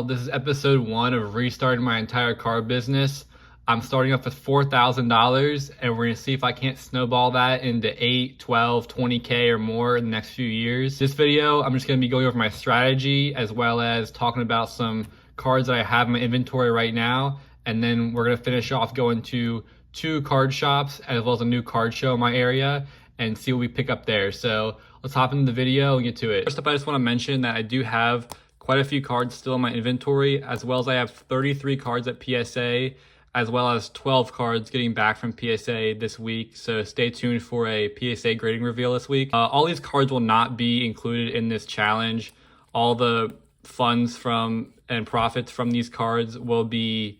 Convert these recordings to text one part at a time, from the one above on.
This is episode 1 of restarting my entire card business. I'm starting off with $4,000 and we're gonna see if I can't snowball that into 8, 12, 20K or more in the next few years. This video, I'm just gonna be going over my strategy as well as talking about some cards that I have in my inventory right now. And then we're gonna finish off going to 2 card shops as well as a new card show in my area and see what we pick up there. So let's hop into the video and get to it. First up, I just wanna mention that I do have quite a few cards still in my inventory, as well as I have 33 cards at PSA, as well as 12 cards getting back from PSA this week. So stay tuned for a PSA grading reveal this week. All these cards will not be included in this challenge. All the funds from and profits from these cards will be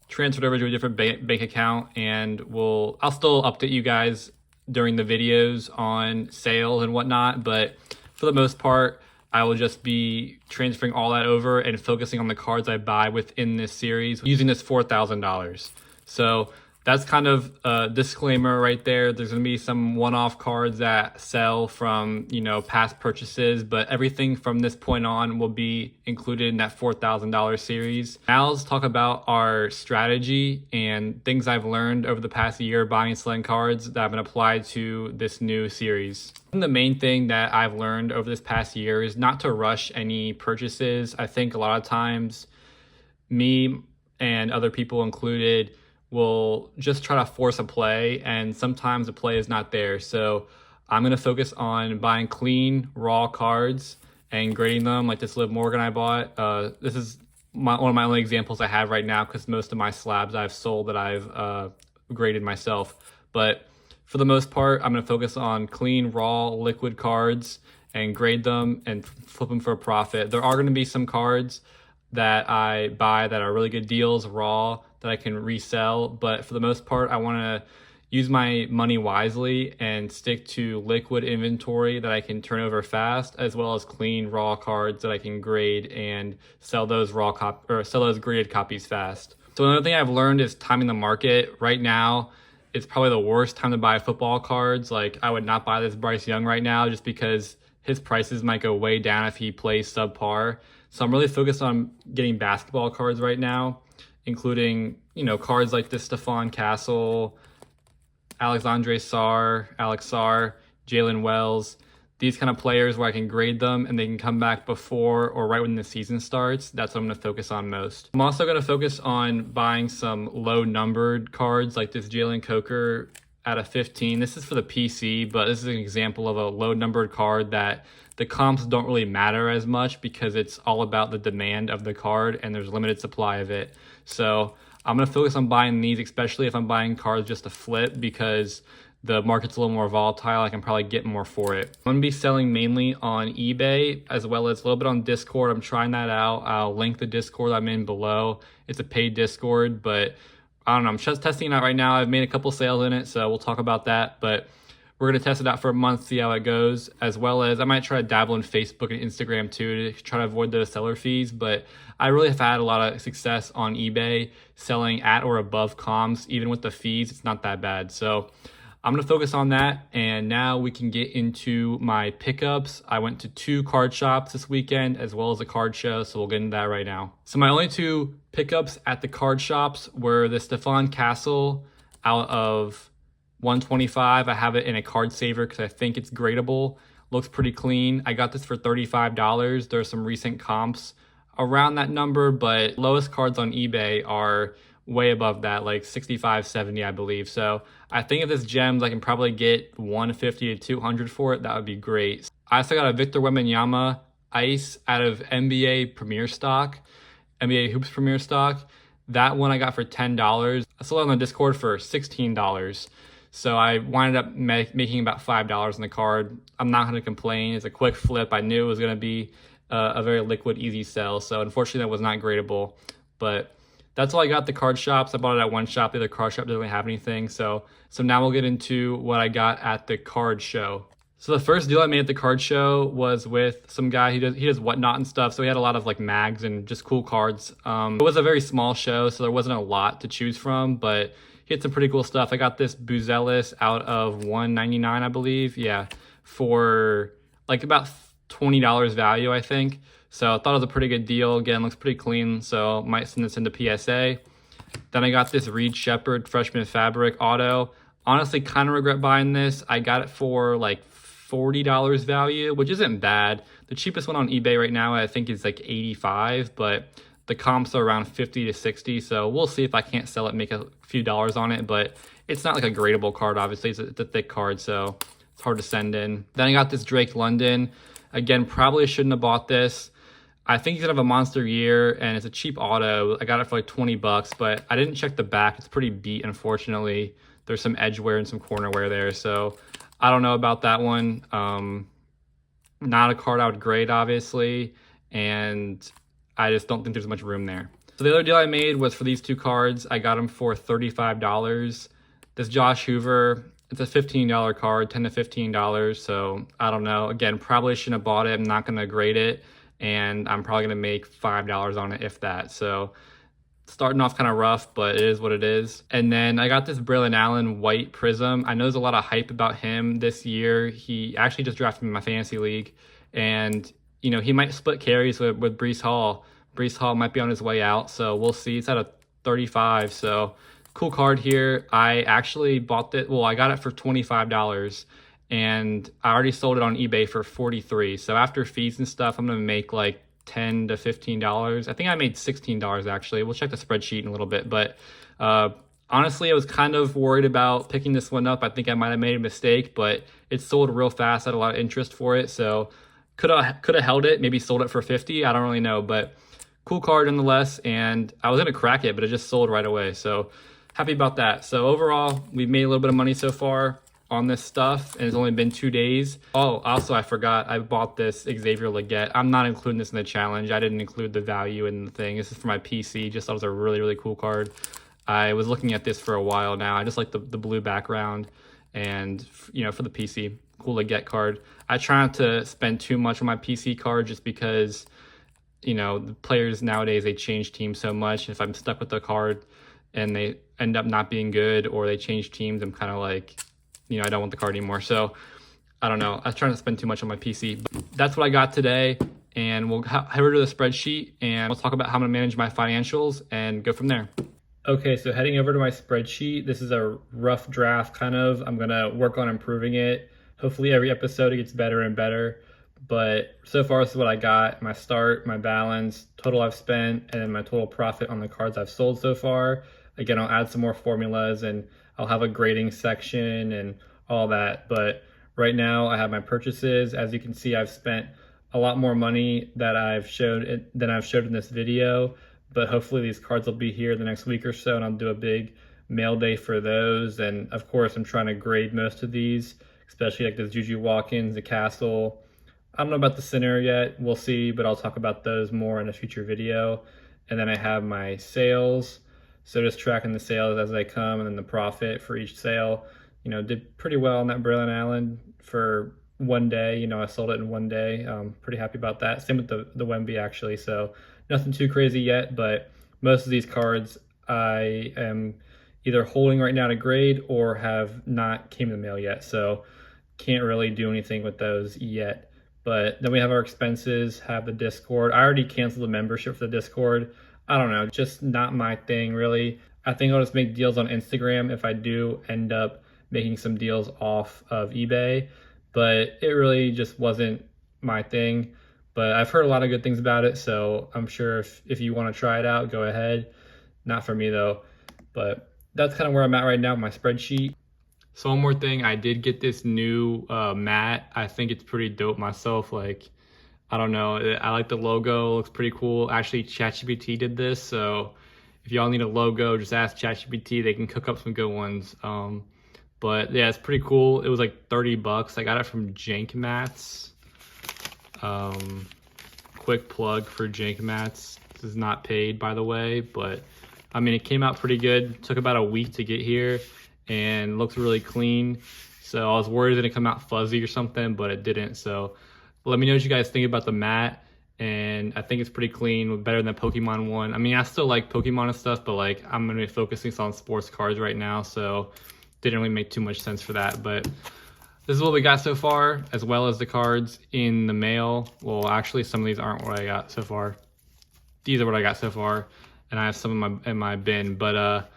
transferred over to a different bank account, and I'll still update you guys during the videos on sales and whatnot, but for the most part, I will just be transferring all that over and focusing on the cards I buy within this series using this $4,000. So that's kind of a disclaimer right there. There's going to be some one-off cards that sell from, past purchases, but everything from this point on will be included in that $4,000 series. Now let's talk about our strategy and things I've learned over the past year buying and selling cards that have been applied to this new series. The main thing that I've learned over this past year is not to rush any purchases. I think a lot of times me and other people included will just try to force a play, and sometimes the play is not there. So I'm going to focus on buying clean, raw cards and grading them like this Liv Morgan I bought. This is one of my only examples I have right now because most of my slabs I've sold that I've graded myself. But for the most part, I'm going to focus on clean, raw, liquid cards and grade them and flip them for a profit. There are going to be some cards that I buy that are really good deals, raw, that I can resell. But for the most part, I want to use my money wisely and stick to liquid inventory that I can turn over fast, as well as clean, raw cards that I can grade and sell those sell those graded copies fast. So another thing I've learned is timing the market. Right now, it's probably the worst time to buy football cards. Like, I would not buy this Bryce Young right now just because his prices might go way down if he plays subpar. So I'm really focused on getting basketball cards right now, including, cards like this Stephon Castle, Alexandre Sarr, Alex Sarr, Jalen Wells, these kind of players where I can grade them and they can come back before or right when the season starts. That's what I'm going to focus on most. I'm also going to focus on buying some low numbered cards like this Jalen Coker out of 15. This is for the PC, but this is an example of a low numbered card that the comps don't really matter as much because it's all about the demand of the card and there's limited supply of it. So I'm going to focus on buying these, especially if I'm buying cards just to flip, because the market's a little more volatile. I can probably get more for it. I'm going to be selling mainly on eBay as well as a little bit on Discord. I'm trying that out. I'll link the Discord I'm in below. It's a paid Discord, but I don't know. I'm just testing it out right now. I've made a couple sales in it, so we'll talk about that. But we're going to test it out for a month, see how it goes, as well as I might try to dabble in Facebook and Instagram too to try to avoid those seller fees. But I really have had a lot of success on eBay selling at or above comms. Even with the fees, it's not that bad. So I'm going to focus on that. And now we can get into my pickups. I went to 2 card shops this weekend as well as a card show. So we'll get into that right now. So my only 2 pickups at the card shops were the Stephon Castle out of 125. I have it in a card saver because I think it's gradable. Looks pretty clean. I got this for $35. There's some recent comps around that number, but lowest cards on eBay are way above that, like 65, 70, I believe. So I think if this gems, I can probably get 150 to 200 for it. That would be great. I also got a Victor Wembanyama Ice out of NBA Premier Stock, NBA Hoops Premier Stock. That one I got for $10. I sold it on the Discord for $16. So I winded up making about $5 on the card. I'm not going to complain. It's a quick flip. I knew it was going to be a very liquid, easy sell. So unfortunately, that was not gradable. But that's all I got at the card shops. I bought it at one shop. The other card shop doesn't really have anything. So now we'll get into what I got at the card show. So the first deal I made at the card show was with some guy. He does Whatnot and stuff. So he had a lot of like mags and just cool cards. It was a very small show, so there wasn't a lot to choose from, but he had some pretty cool stuff. I got this Buzelis out of $199, I believe. Yeah, for like about $20 value, I think. So I thought it was a pretty good deal. Again, looks pretty clean, so might send this into PSA. Then I got this Reed Shepherd Freshman Fabric Auto. Honestly, kind of regret buying this. I got it for like $40 value, which isn't bad. The cheapest one on eBay right now, I think, is like 85, but the comps are around 50 to 60. So we'll see if I can't sell it, make a few dollars on it, but it's not like a gradable card, obviously. It's a thick card, so it's hard to send in. Then I got this Drake London. Again, probably shouldn't have bought this. I think he's gonna have a monster year, and it's a cheap auto. I got it for like 20 bucks, but I didn't check the back. It's pretty beat, unfortunately. There's some edge wear and some corner wear there, so I don't know about that one. Not a card I would grade, obviously, and I just don't think there's much room there. So the other deal I made was for these two cards. I got them for $35. This Josh Hoover, it's a $15 card, $10 to $15, so I don't know. Again, probably shouldn't have bought it. I'm not gonna grade it, and I'm probably gonna make $5 on it, if that. So starting off kind of rough, but it is what it is. And then I got this Braylon Allen white prism. I know there's a lot of hype about him this year. He actually just drafted me in my fantasy league, and you know, he might split carries with Breece Hall. Breece Hall might be on his way out, so we'll see. It's at a 35, so cool card here. I actually bought it, well, I got it for $25, and I already sold it on eBay for $43. So after fees and stuff, I'm gonna make like $10 to $15. I think I made $16 actually. We'll check the spreadsheet in a little bit, but honestly, I was kind of worried about picking this one up. I think I might have made a mistake, but it sold real fast. I had a lot of interest for it, so could have held it, maybe sold it for 50. I don't really know, but cool card nonetheless. And I was gonna crack it, but it just sold right away. So happy about that. So overall, we've made a little bit of money so far on this stuff, and it's only been 2 days. Oh, also I forgot, I bought this Xavier Legette. I'm not including this in the challenge. I didn't include the value in the thing. This is for my PC. Just thought it was a really, really cool card. I was looking at this for a while now. I just like the blue background, and you know, for the PC, cool Legette card. I try not to spend too much on my PC card just because, you know, the players nowadays, they change teams so much. If I'm stuck with the card and they end up not being good, or they change teams, I'm kind of like, you know, I don't want the card anymore. So I don't know. I was trying to spend too much on my PC. But that's what I got today. And we'll head over to the spreadsheet, and we'll talk about how I'm gonna manage my financials and go from there. Okay, so heading over to my spreadsheet, this is a rough draft kind of. I'm gonna work on improving it. Hopefully every episode it gets better and better. But so far, this is what I got: my start, my balance, total I've spent, and then my total profit on the cards I've sold so far. Again, I'll add some more formulas, and I'll have a grading section and all that. But right now I have my purchases. As you can see, I've spent a lot more money than I've showed in this video, but hopefully these cards will be here the next week or so, and I'll do a big mail day for those. And of course, I'm trying to grade most of these, especially like the Juju Watkins, the Castle. I don't know about the center yet, we'll see, but I'll talk about those more in a future video. And then I have my sales. So just tracking the sales as they come, and then the profit for each sale. You know, did pretty well on that Braylon Allen for 1 day. You know, I sold it in 1 day. Pretty happy about that. Same with the Wemby actually. So nothing too crazy yet, but most of these cards I am either holding right now to grade or have not came in the mail yet. So can't really do anything with those yet. But then we have our expenses, have the Discord. I already canceled the membership for the Discord. I don't know, just not my thing really. I think I'll just make deals on Instagram if I do end up making some deals off of eBay, but it really just wasn't my thing. But I've heard a lot of good things about it, so I'm sure if you want to try it out, go ahead. Not for me though, but that's kind of where I'm at right now with my spreadsheet. So one more thing, I did get this new mat. I think it's pretty dope myself. Like, I don't know, I like the logo, it looks pretty cool. Actually, ChatGPT did this, so if y'all need a logo, just ask ChatGPT, they can cook up some good ones. But yeah, it's pretty cool. It was like 30 bucks. I got it from Jank Mats. Quick plug for Jank Mats. This is not paid, by the way, but I mean, it came out pretty good. It took about a week to get here and looks really clean. So I was worried that it'd come out fuzzy or something, but it didn't. So let me know what you guys think about the mat, and I think it's pretty clean, better than the Pokemon one. I mean, I still like Pokemon and stuff, but like I'm gonna be focusing on sports cards right now, so didn't really make too much sense for that. But this is what we got so far, as well as the cards in the mail. Well, actually, some of these aren't what I got so far. These are what I got so far, and I have some in my bin. But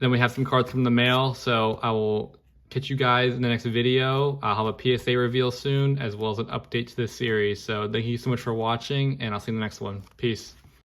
then we have some cards from the mail, so I will catch you guys in the next video. I'll have a PSA reveal soon, as well as an update to this series. So thank you so much for watching, and I'll see you in the next one. Peace.